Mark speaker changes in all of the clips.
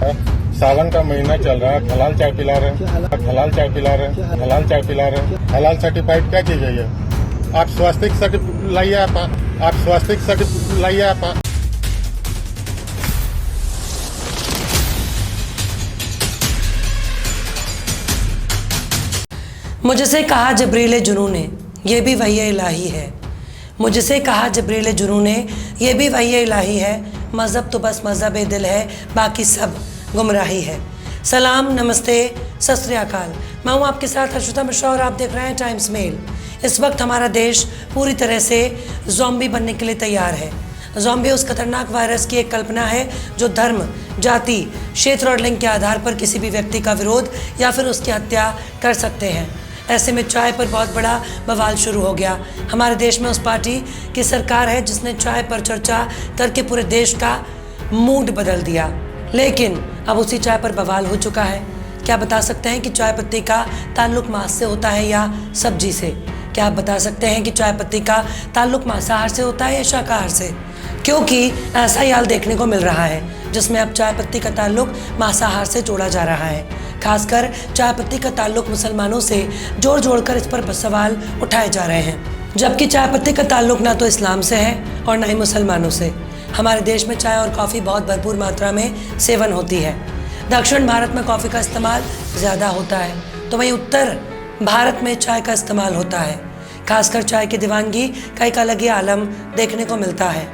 Speaker 1: सावन का महीना चल रहा है, हलाल चाय पिला रहे हैं, हलाल चाय पिला रहे हैं, हलाल चाय पिला रहे हैं। हलाल सर्टिफाइड क्या चीज है ये? आप स्वास्थ्य सर्टिफिकेट लाइए, आप स्वास्थ्य सर्टिफिकेट लाइए आप।
Speaker 2: मुझसे कहा जबरील जुनून ने ये भी वही इलाही है। मुझसे कहा जबरील जुनून ने ये भी वही इलाही है। मज़हब तो बस मज़हब दिल है, बाकी सब गुमराही है। सलाम, नमस्ते, सत श्री अकाल। मैं हूँ आपके साथ हर्षिता मिश्रा और आप देख रहे हैं टाइम्स मेल। इस वक्त हमारा देश पूरी तरह से ज़ॉम्बी बनने के लिए तैयार है। ज़ॉम्बी उस खतरनाक वायरस की एक कल्पना है जो धर्म, जाति, क्षेत्र और लिंग के आधार पर किसी भी व्यक्ति का विरोध या फिर उसकी हत्या कर सकते हैं। ऐसे में चाय पर बहुत बड़ा बवाल शुरू हो गया। हमारे देश में उस पार्टी की सरकार है जिसने चाय पर चर्चा करके पूरे देश का मूड बदल दिया, लेकिन अब उसी चाय पर बवाल हो चुका है। क्या बता सकते हैं कि चाय पत्ती का ताल्लुक मांस से होता है या सब्जी से? क्या आप बता सकते हैं कि चाय पत्ती का ताल्लुक मांसाहार से होता है या शाकाहार से? क्योंकि ऐसा ही हाल देखने को मिल रहा है जिसमें अब चाय पत्ती का ताल्लुक मांसाहार से जोड़ा जा रहा है। खासकर चाय पत्ती का ताल्लुक मुसलमानों से जोड़कर इस पर सवाल उठाए जा रहे हैं, जबकि चाय पत्ती का ताल्लुक ना तो इस्लाम से है और ना ही मुसलमानों से। हमारे देश में चाय और कॉफ़ी बहुत भरपूर मात्रा में सेवन होती है। दक्षिण भारत में कॉफ़ी का इस्तेमाल ज़्यादा होता है, तो वहीं उत्तर भारत में चाय का इस्तेमाल होता है। खासकर चाय की दीवानगी का एक अलग ही आलम देखने को मिलता है।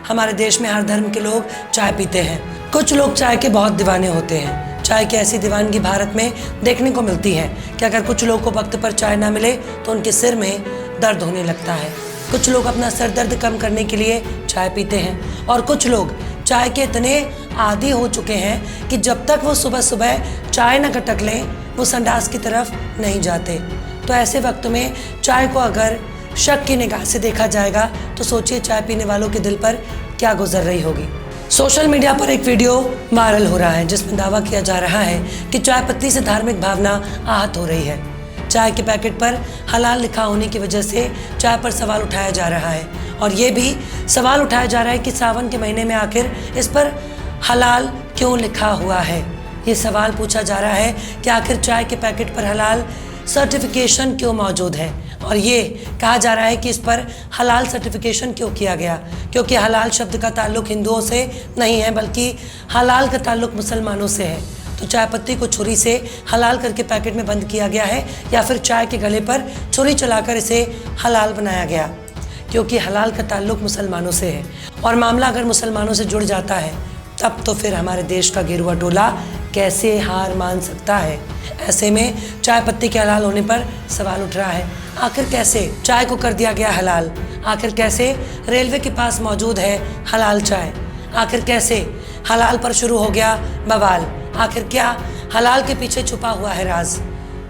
Speaker 2: हमारे देश में हर धर्म के लोग चाय पीते हैं। कुछ लोग चाय के बहुत दीवाने होते हैं। चाय की ऐसी दीवानगी भारत में देखने को मिलती है कि अगर कुछ लोगों को वक्त पर चाय ना मिले तो उनके सिर में दर्द होने लगता है। कुछ लोग अपना सर दर्द कम करने के लिए चाय पीते हैं और कुछ लोग चाय के इतने आदी हो चुके हैं कि जब तक वो सुबह सुबह चाय न खटक लें वो संडास की तरफ नहीं जाते। तो ऐसे वक्त में चाय को अगर शक की निगाह से देखा जाएगा तो सोचिए चाय पीने वालों के दिल पर क्या गुजर रही होगी। सोशल मीडिया पर एक वीडियो वायरल हो रहा है जिसमें दावा किया जा रहा है कि चाय पत्ती से धार्मिक भावना आहत हो रही है। चाय के पैकेट पर हलाल लिखा होने की वजह से चाय पर सवाल उठाया जा रहा है और ये भी सवाल उठाया जा रहा है कि सावन के महीने में आखिर इस पर हलाल क्यों लिखा हुआ है। ये सवाल पूछा जा रहा है कि आखिर चाय के पैकेट पर हलाल सर्टिफिकेशन क्यों मौजूद है और ये कहा जा रहा है कि इस पर हलाल सर्टिफिकेशन क्यों किया गया, क्योंकि हलाल शब्द का ताल्लुक हिंदुओं से नहीं है बल्कि हलाल का ताल्लुक मुसलमानों से है। तो चाय पत्ती को छुरी से हलाल करके पैकेट में बंद किया गया है या फिर चाय के गले पर छुरी चलाकर इसे हलाल बनाया गया, क्योंकि हलाल का ताल्लुक मुसलमानों से है और मामला अगर मुसलमानों से जुड़ जाता है तब तो फिर हमारे देश का गेरुआ टोला कैसे हार मान सकता है। ऐसे में चाय पत्ती के हलाल होने पर सवाल उठ रहा है, आखिर कैसे चाय को कर दिया गया हलाल? आखिर कैसे रेलवे के पास मौजूद है हलाल चाय? आखिर कैसे हलाल पर शुरू हो गया बवाल? आखिर क्या हलाल के पीछे छुपा हुआ है राज?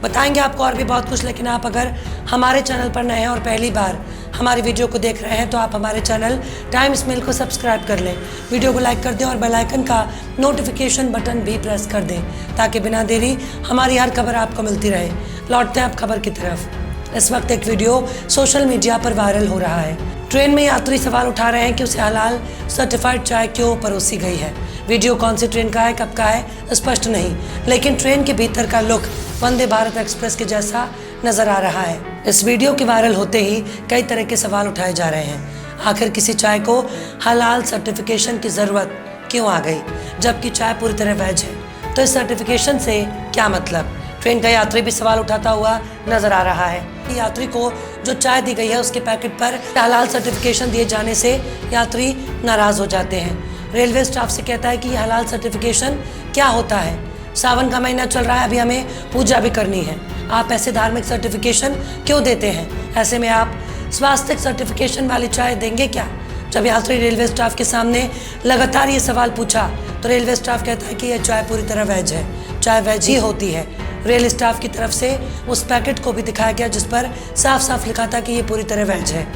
Speaker 2: बताएंगे आपको और भी बहुत कुछ, लेकिन आप अगर हमारे चैनल पर नए हैं और पहली बार हमारी वीडियो को देख रहे हैं तो आप हमारे चैनल टाइम्स मेल को सब्सक्राइब कर लें, वीडियो को लाइक कर दें और बेल आइकन का नोटिफिकेशन बटन भी प्रेस कर दें ताकि बिना देरी हमारी हर खबर आपको मिलती रहे। लौटते हैं आप खबर की तरफ। इस वक्त एक वीडियो सोशल मीडिया पर वायरल हो रहा है। ट्रेन में यात्री सवाल उठा रहे हैं कि उसे हलाल सर्टिफाइड चाय क्यों परोसी गई है। वीडियो कौन सी ट्रेन का है, कब का है स्पष्ट नहीं, लेकिन ट्रेन के भीतर का लुक वंदे भारत एक्सप्रेस के जैसा नजर आ रहा है। इस वीडियो के वायरल होते ही कई तरह के सवाल उठाए जा रहे हैं। आखिर किसी चाय को हलाल सर्टिफिकेशन की ज़रूरत क्यों आ गई जबकि चाय पूरी तरह वेज है? तो इस सर्टिफिकेशन से क्या मतलब? ट्रेन का यात्री भी सवाल उठाता हुआ नजर आ रहा है। यात्री को जो चाय दी गई है उसके पैकेट पर हलाल सर्टिफिकेशन दिए जाने से यात्री नाराज हो जाते हैं। रेलवे स्टाफ से कहता है कि ये हलाल सर्टिफिकेशन क्या होता है? सावन का महीना चल रहा है, अभी हमें पूजा भी करनी है, आप ऐसे धार्मिक सर्टिफिकेशन क्यों देते हैं? ऐसे में आप स्वास्थ्य सर्टिफिकेशन वाली चाय देंगे क्या? जब यात्री रेलवे स्टाफ के सामने लगातार ये सवाल पूछा तो रेलवे स्टाफ कहता है कि यह चाय पूरी तरह वेज है, चाय वेज ही होती है। रेल स्टाफ की तरफ से उस पैकेट को भी दिखाया गया जिस पर साफ साफ लिखा था कि ये पूरी तरह वेज है,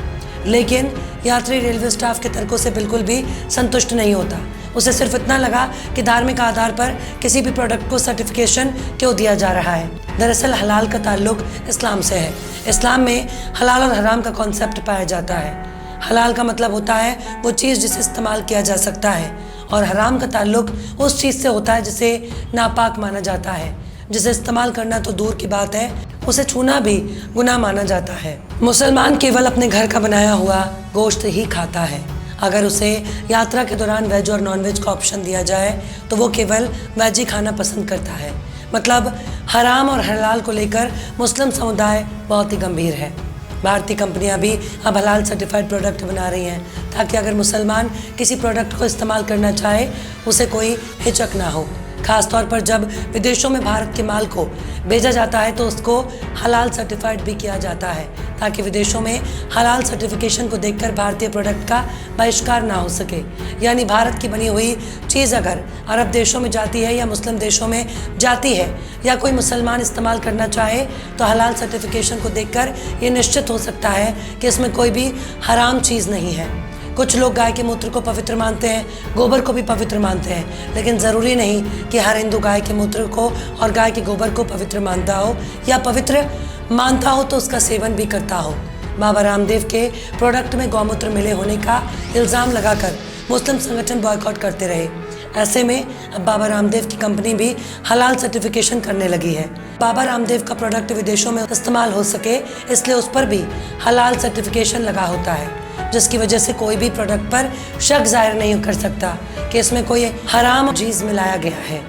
Speaker 2: लेकिन यात्री रेलवे स्टाफ के तर्कों से बिल्कुल भी संतुष्ट नहीं होता। उसे सिर्फ इतना लगा कि धार्मिक आधार पर किसी भी प्रोडक्ट को सर्टिफिकेशन क्यों दिया जा रहा है। दरअसल हलाल का ताल्लुक इस्लाम से है। इस्लाम में हलाल और हराम का कॉन्सेप्ट पाया जाता है। हलाल का मतलब होता है वो चीज़ जिसे इस्तेमाल किया जा सकता है और हराम का ताल्लुक उस चीज़ से होता है जिसे नापाक माना जाता है, जिसे इस्तेमाल करना तो दूर की बात है, उसे छूना भी गुनाह माना जाता है। मुसलमान केवल अपने घर का बनाया हुआ गोश्त ही खाता है। अगर उसे यात्रा के दौरान वेज और नॉन वेज का ऑप्शन दिया जाए तो वो केवल वेज ही खाना पसंद करता है। मतलब हराम और हलाल को लेकर मुस्लिम समुदाय बहुत ही गंभीर है। भारतीय कंपनियां भी अब हलाल सर्टिफाइड प्रोडक्ट बना रही हैं ताकि अगर मुसलमान किसी प्रोडक्ट को इस्तेमाल करना चाहे उसे कोई हिचक ना हो। ख़ासतौर पर जब विदेशों में भारत के माल को भेजा जाता है तो उसको हलाल सर्टिफाइड भी किया जाता है ताकि विदेशों में हलाल सर्टिफिकेशन को देखकर भारतीय प्रोडक्ट का बहिष्कार ना हो सके। यानी भारत की बनी हुई चीज़ अगर अरब देशों में जाती है या मुस्लिम देशों में जाती है या कोई मुसलमान इस्तेमाल करना चाहे तो हलाल सर्टिफिकेशन को देखकर ये निश्चित हो सकता है कि इसमें कोई भी हराम चीज़ नहीं है। कुछ लोग गाय के मूत्र को पवित्र मानते हैं, गोबर को भी पवित्र मानते हैं, लेकिन ज़रूरी नहीं कि हर हिंदू गाय के मूत्र को और गाय के गोबर को पवित्र मानता हो या पवित्र मानता हो तो उसका सेवन भी करता हो। बाबा रामदेव के प्रोडक्ट में गौमूत्र मिले होने का इल्ज़ाम लगाकर मुस्लिम संगठन बॉयकॉट करते रहे। ऐसे में अब बाबा रामदेव की कंपनी भी हलाल सर्टिफिकेशन करने लगी है। बाबा रामदेव का प्रोडक्ट विदेशों में इस्तेमाल हो सके इसलिए उस पर भी हलाल सर्टिफिकेशन लगा होता है, जिसकी वजह से कोई भी प्रोडक्ट पर शक जाहिर नहीं कर सकता कि इसमें कोई हराम चीज़ मिलाया गया है।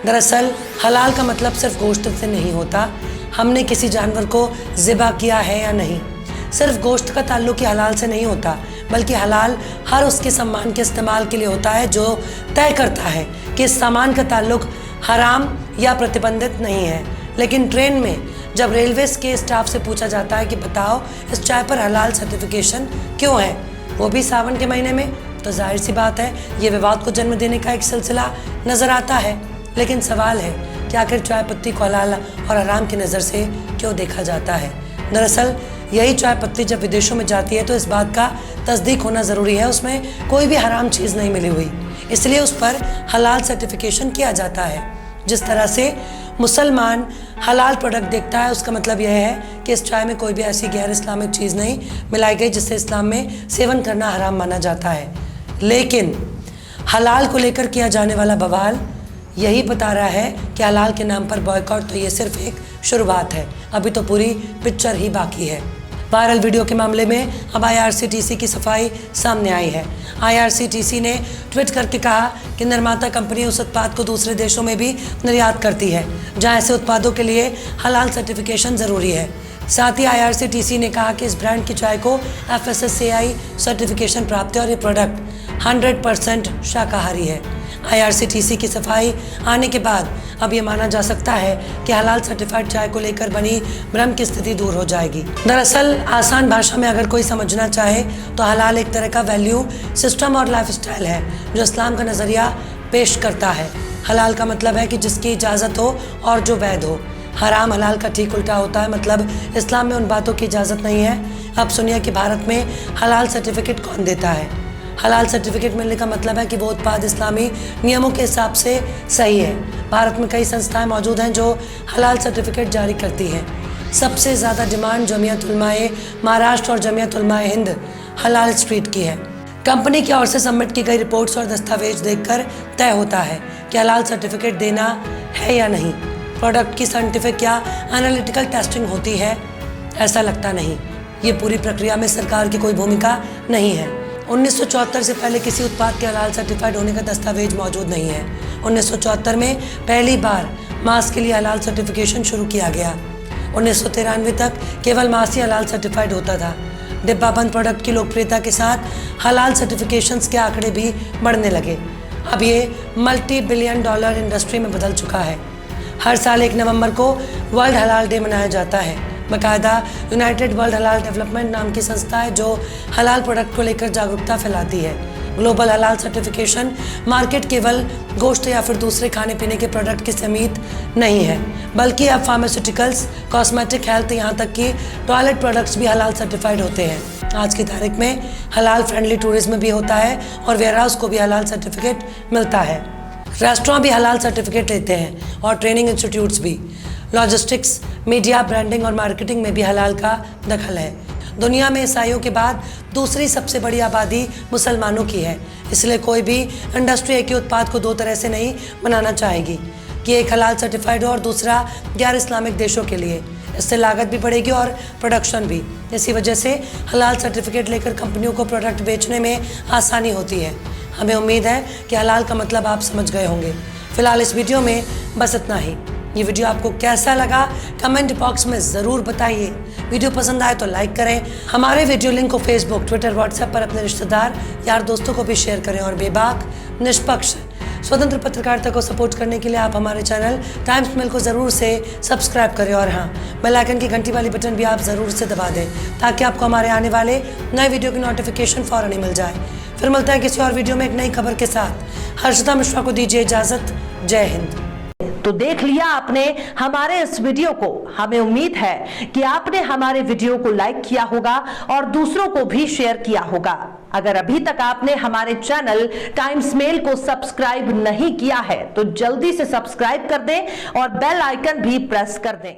Speaker 2: दरअसल हलाल का मतलब सिर्फ गोश्त से नहीं होता, हमने किसी जानवर को ज़िबा किया है या नहीं। सिर्फ गोश्त का ताल्लुक ही हलाल से नहीं होता, बल्कि हलाल हर उसके सामान के इस्तेमाल के लिए होता है जो तय करता है कि इस सामान का ताल्लुक हराम या प्रतिबंधित नहीं है। लेकिन ट्रेन में जब रेलवेज के स्टाफ से पूछा जाता है कि बताओ इस चाय पर हलाल सर्टिफिकेशन क्यों है, वो भी सावन के महीने में, तो जाहिर सी बात है ये विवाद को जन्म देने का एक सिलसिला नज़र आता है। लेकिन सवाल है कि आखिर चाय पत्ती को हलाल और हराम की नज़र से क्यों देखा जाता है। दरअसल यही चाय पत्ती जब विदेशों में जाती है तो इस बात का तस्दीक होना ज़रूरी है उसमें कोई भी हराम चीज़ नहीं मिली हुई, इसलिए उस पर हलाल सर्टिफिकेशन किया जाता है। जिस तरह से मुसलमान हलाल प्रोडक्ट देखता है उसका मतलब यह है कि इस चाय में कोई भी ऐसी गैर इस्लामिक चीज़ नहीं मिलाई गई जिससे इस्लाम में सेवन करना हराम माना जाता है। लेकिन हलाल को लेकर किया जाने वाला बवाल यही बता रहा है कि हलाल के नाम पर बॉयकॉट तो ये सिर्फ एक शुरुआत है, अभी तो पूरी पिक्चर ही बाकी है। वायरल वीडियो के मामले में अब IRCTC की सफाई सामने आई है। IRCTC ने ट्वीट करके कहा कि निर्माता कंपनी उस उत्पाद को दूसरे देशों में भी निर्यात करती है जहां ऐसे उत्पादों के लिए हलाल सर्टिफिकेशन ज़रूरी है। साथ ही IRCTC ने कहा कि इस ब्रांड की चाय को FSSAI सर्टिफिकेशन प्राप्त है और ये प्रोडक्ट 100% शाकाहारी है। IRCTC की सफाई आने के बाद अब ये माना जा सकता है कि हलाल सर्टिफाइड चाय को लेकर बनी भ्रम की स्थिति दूर हो जाएगी। दरअसल आसान भाषा में अगर कोई समझना चाहे तो हलाल एक तरह का वैल्यू सिस्टम और लाइफस्टाइल है जो इस्लाम का नज़रिया पेश करता है। हलाल का मतलब है कि जिसकी इजाज़त हो और जो वैध हो। हराम हलाल का ठीक उल्टा होता है, मतलब इस्लाम में उन बातों की इजाज़त नहीं है। अब सुनिए कि भारत में हलाल सर्टिफिकेट कौन देता है। हलाल सर्टिफिकेट मिलने का मतलब है कि वो उत्पाद इस्लामी नियमों के हिसाब से सही है। भारत में कई संस्थाएं मौजूद हैं जो हलाल सर्टिफिकेट जारी करती हैं। सबसे ज़्यादा डिमांड जमियत उलमाए महाराष्ट्र और जमियत उलमाए हिंद हलाल स्ट्रीट की है। कंपनी की ओर से सबमिट की गई रिपोर्ट्स और दस्तावेज देखकर तय होता है कि हलाल सर्टिफिकेट देना है या नहीं। प्रोडक्ट की साइंटिफिक या एनालिटिकल टेस्टिंग होती है, ऐसा लगता नहीं। ये पूरी प्रक्रिया में सरकार की कोई भूमिका नहीं है। 1974 से पहले किसी उत्पाद के हलाल सर्टिफाइड होने का दस्तावेज मौजूद नहीं है। 1974 में पहली बार मांस के लिए हलाल सर्टिफिकेशन शुरू किया गया। 1993 तक केवल मांस ही हलाल सर्टिफाइड होता था। डिब्बाबंद प्रोडक्ट की लोकप्रियता के साथ हलाल सर्टिफिकेशंस के आंकड़े भी बढ़ने लगे। अब ये मल्टी बिलियन डॉलर इंडस्ट्री में बदल चुका है। हर साल 1 नवंबर को वर्ल्ड हलाल डे मनाया जाता है। बाकायदा यूनाइटेड वर्ल्ड हलाल डेवलपमेंट नाम की संस्था है जो हलाल प्रोडक्ट को लेकर जागरूकता फैलाती है। ग्लोबल हलाल सर्टिफिकेशन मार्केट केवल गोश्त या फिर दूसरे खाने पीने के प्रोडक्ट की सीमित नहीं है, बल्कि अब फार्मास्यूटिकल्स, कॉस्मेटिक, हेल्थ, यहाँ तक कि टॉयलेट प्रोडक्ट्स भी हलाल सर्टिफाइड होते हैं। आज की तारीख में हलाल फ्रेंडली टूरिज्म भी होता है और वेयरहाउस को भी हलाल सर्टिफिकेट मिलता है। रेस्टोरेंट भी हलाल सर्टिफिकेट लेते हैं और ट्रेनिंग इंस्टीट्यूट्स भी। लॉजिस्टिक्स, मीडिया, ब्रांडिंग और मार्केटिंग में भी हलाल का दखल है। दुनिया में ईसाइयों के बाद दूसरी सबसे बड़ी आबादी मुसलमानों की है, इसलिए कोई भी इंडस्ट्री एक ही उत्पाद को दो तरह से नहीं बनाना चाहेगी कि एक हलाल सर्टिफाइड हो और दूसरा गैर इस्लामिक देशों के लिए। इससे लागत भी बढ़ेगी और प्रोडक्शन भी। इसी वजह से हलाल सर्टिफिकेट लेकर कंपनियों को प्रोडक्ट बेचने में आसानी होती है। हमें उम्मीद है कि हलाल का मतलब आप समझ गए होंगे। फिलहाल इस वीडियो में बस इतना ही। ये वीडियो आपको कैसा लगा कमेंट बॉक्स में ज़रूर बताइए। वीडियो पसंद आए तो लाइक करें। हमारे वीडियो लिंक को फेसबुक, ट्विटर, व्हाट्सएप पर अपने रिश्तेदार, यार, दोस्तों को भी शेयर करें और बेबाक, निष्पक्ष, स्वतंत्र पत्रकारिता को सपोर्ट करने के लिए आप हमारे चैनल टाइम्स मेल को ज़रूर से सब्सक्राइब करें और हाँ, बेल आइकन की घंटी वाली बटन भी आप ज़रूर से दबा दें ताकि आपको हमारे आने वाले नए वीडियो की नोटिफिकेशन फ़ौरन ही मिल जाए। फिर मिलता है किसी और वीडियो में एक नई खबर के साथ। हर्षिता मिश्रा को दीजिए इजाज़त। जय हिंद।
Speaker 3: तो देख लिया आपने हमारे इस वीडियो को। हमें उम्मीद है कि आपने हमारे वीडियो को लाइक किया होगा और दूसरों को भी शेयर किया होगा। अगर अभी तक आपने हमारे चैनल टाइम्स मेल को सब्सक्राइब नहीं किया है तो जल्दी से सब्सक्राइब कर दें और बेल आइकन भी प्रेस कर दें।